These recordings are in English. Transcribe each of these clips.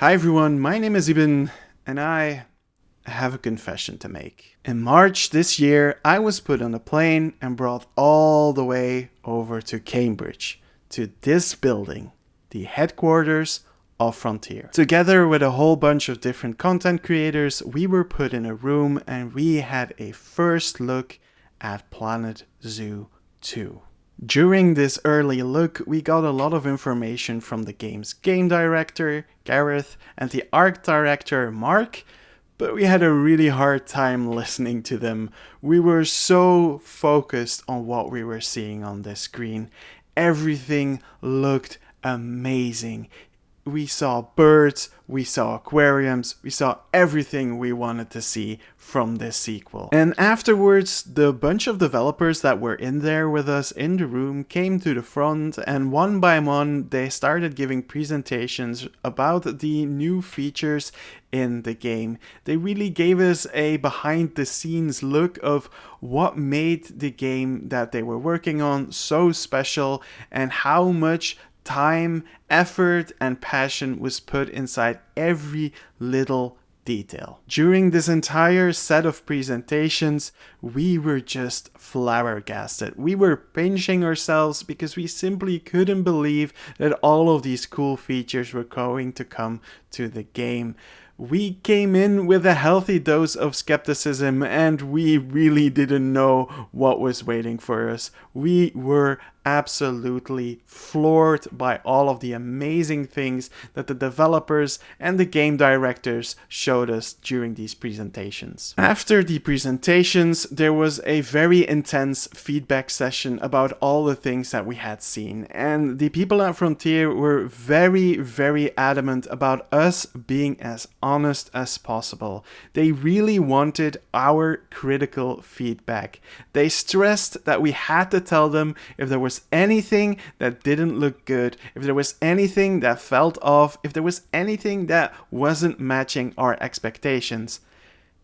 Hi everyone, my name is Iben, and I have a confession to make. In March this year, I was put on a plane and brought all the way over to Cambridge, to this building, the headquarters of Frontier. Together with a whole bunch of different content creators, we were put in a room and we had a first look at Planet Zoo 2. During this early look, we got a lot of information from the game's game director, Gareth, and the art director, Mark, but we had a really hard time listening to them. We were so focused on what we were seeing on the screen. Everything looked amazing. We saw birds, we saw aquariums, we saw everything we wanted to see from this sequel. And afterwards, the bunch of developers that were in there with us in the room came to the front, and one by one they started giving presentations about the new features in the game. They really gave us a behind the scenes look of what made the game that they were working on so special and how much time, effort, and passion was put inside every little detail. During this entire set of presentations, we were just flabbergasted. We were pinching ourselves because we simply couldn't believe that all of these cool features were going to come to the game. We came in with a healthy dose of skepticism and we really didn't know what was waiting for us. We were absolutely floored by all of the amazing things that the developers and the game directors showed us during these presentations. After the presentations, there was a very intense feedback session about all the things that we had seen, and the people at Frontier were very adamant about us being as honest as possible. They really wanted our critical feedback. They stressed that we had to tell them if there was anything that didn't look good, if there was anything that felt off, if there was anything that wasn't matching our expectations.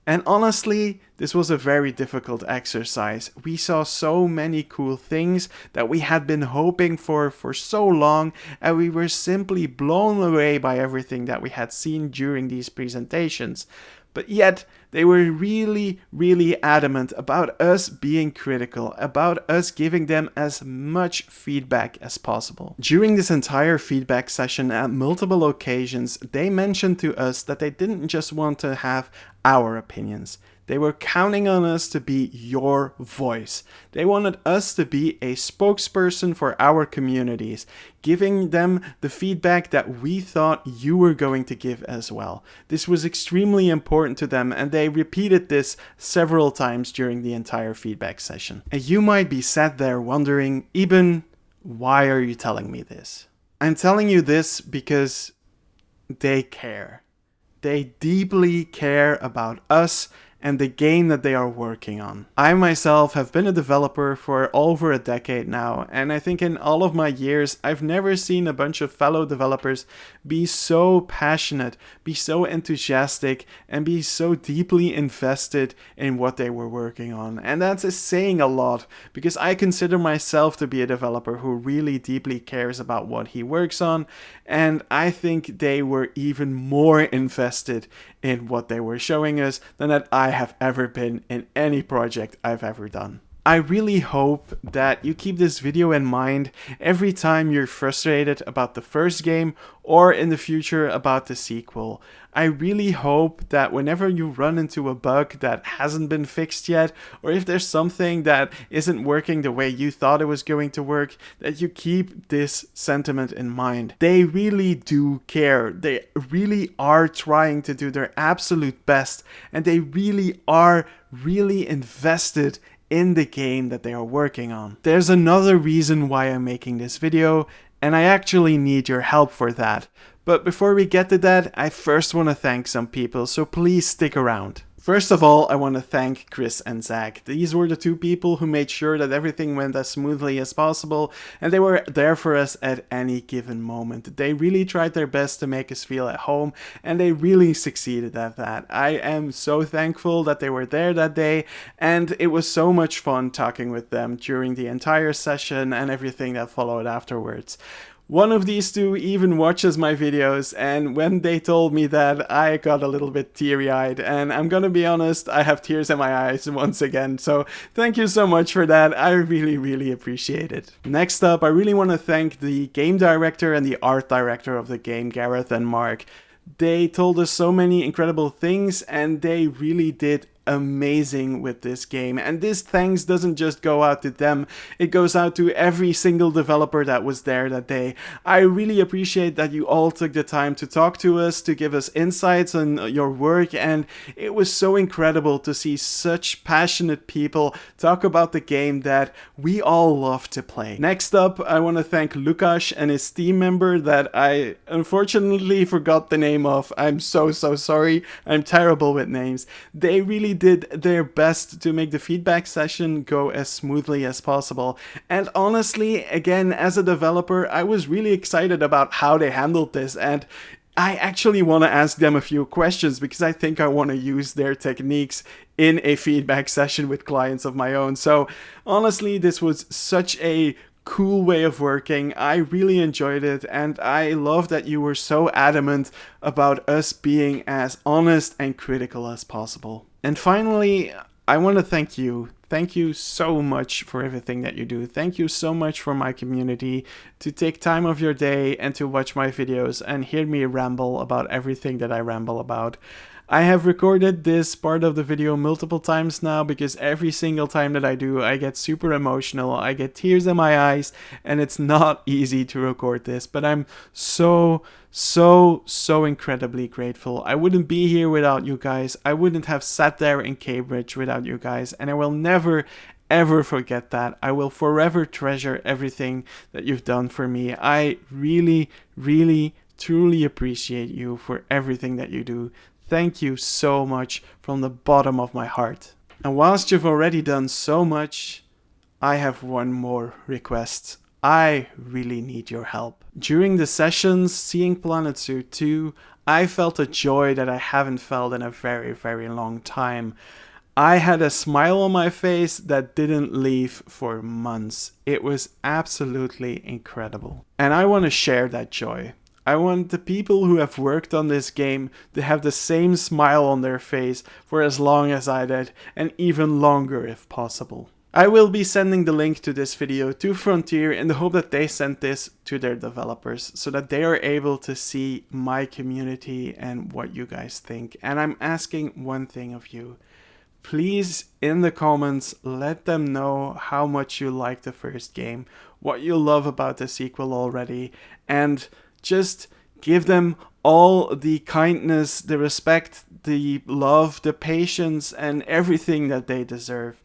And honestly, this was a very difficult exercise. We saw so many cool things that we had been hoping for so long, and we were simply blown away by everything that we had seen during these presentations. But yet, they were really adamant about us being critical, about us giving them as much feedback as possible. During this entire feedback session, at multiple occasions, they mentioned to us that they didn't just want to have our opinions. They were counting on us to be your voice. They wanted us to be a spokesperson for our communities, giving them the feedback that we thought you were going to give as well. This was extremely important to them, and they repeated this several times during the entire feedback session. And you might be sat there wondering, Iben, why are you telling me this? I'm telling you this because they care. They deeply care about us and the game that they are working on. I myself have been a developer for over a decade now, and I think in all of my years, I've never seen a bunch of fellow developers be so passionate, be so enthusiastic, and be so deeply invested in what they were working on. And that's saying a lot, because I consider myself to be a developer who really deeply cares about what he works on, and I think they were even more invested in what they were showing us than that I have ever been in any project I've ever done. I really hope that you keep this video in mind every time you're frustrated about the first game or in the future about the sequel. I really hope that whenever you run into a bug that hasn't been fixed yet, or if there's something that isn't working the way you thought it was going to work, that you keep this sentiment in mind. They really do care. They really are trying to do their absolute best, and they really are invested in the game that they are working on. There's another reason why I'm making this video, and I actually need your help for that. But before we get to that, I first want to thank some people, so please stick around. First of all, I want to thank Chris and Zach. These were the two people who made sure that everything went as smoothly as possible, and they were there for us at any given moment. They really tried their best to make us feel at home, and they really succeeded at that. I am so thankful that they were there that day, and it was so much fun talking with them during the entire session and everything that followed afterwards. One of these two even watches my videos, and when they told me that, I got a little bit teary-eyed, and I'm gonna be honest, I have tears in my eyes once again, so thank you so much for that. I really appreciate it. Next up, I really want to thank the game director and the art director of the game, Gareth and Mark. They told us so many incredible things, and they really did amazing with this game, and this thanks doesn't just go out to them, it goes out to every single developer that was there that day. I really appreciate that you all took the time to talk to us, to give us insights on your work, and it was so incredible to see such passionate people talk about the game that we all love to play. Next up, I want to thank Lukasz and his team member that I unfortunately forgot the name of. I'm so sorry, I'm terrible with names. They really did their best to make the feedback session go as smoothly as possible. And honestly, again, as a developer, I was really excited about how they handled this, and I actually want to ask them a few questions because I think I want to use their techniques in a feedback session with clients of my own. So honestly, this was such a cool way of working. I really enjoyed it, and I love that you were so adamant about us being as honest and critical as possible. And finally, I want to thank you. Thank you so much for everything that you do. Thank you so much for my community, to take time of your day and to watch my videos and hear me ramble about everything that I ramble about. I have recorded this part of the video multiple times now because every single time that I do, I get super emotional, I get tears in my eyes, and it's not easy to record this, but I'm so incredibly grateful. I wouldn't be here without you guys. I wouldn't have sat there in Cambridge without you guys, and I will never ever forget that. I will forever treasure everything that you've done for me. I really truly appreciate you for everything that you do. Thank you so much from the bottom of my heart. And whilst you've already done so much, I have one more request. I really need your help. During the sessions, seeing Planet Zoo 2, I felt a joy that I haven't felt in a very long time. I had a smile on my face that didn't leave for months. It was absolutely incredible. And I want to share that joy. I want the people who have worked on this game to have the same smile on their face for as long as I did, and even longer if possible. I will be sending the link to this video to Frontier in the hope that they send this to their developers so that they are able to see my community and what you guys think. And I'm asking one thing of you. Please, in the comments, let them know how much you like the first game, what you love about the sequel already, and just give them all the kindness, the respect, the love, the patience, and everything that they deserve.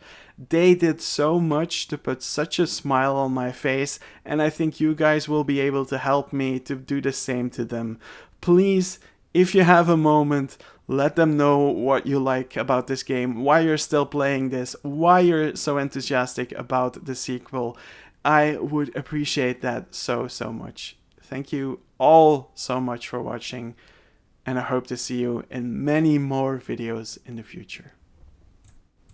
They did so much to put such a smile on my face, and I think you guys will be able to help me to do the same to them. Please, if you have a moment, let them know what you like about this game, why you're still playing this, why you're so enthusiastic about the sequel. I would appreciate that so much. Thank you all so much for watching, and I hope to see you in many more videos in the future.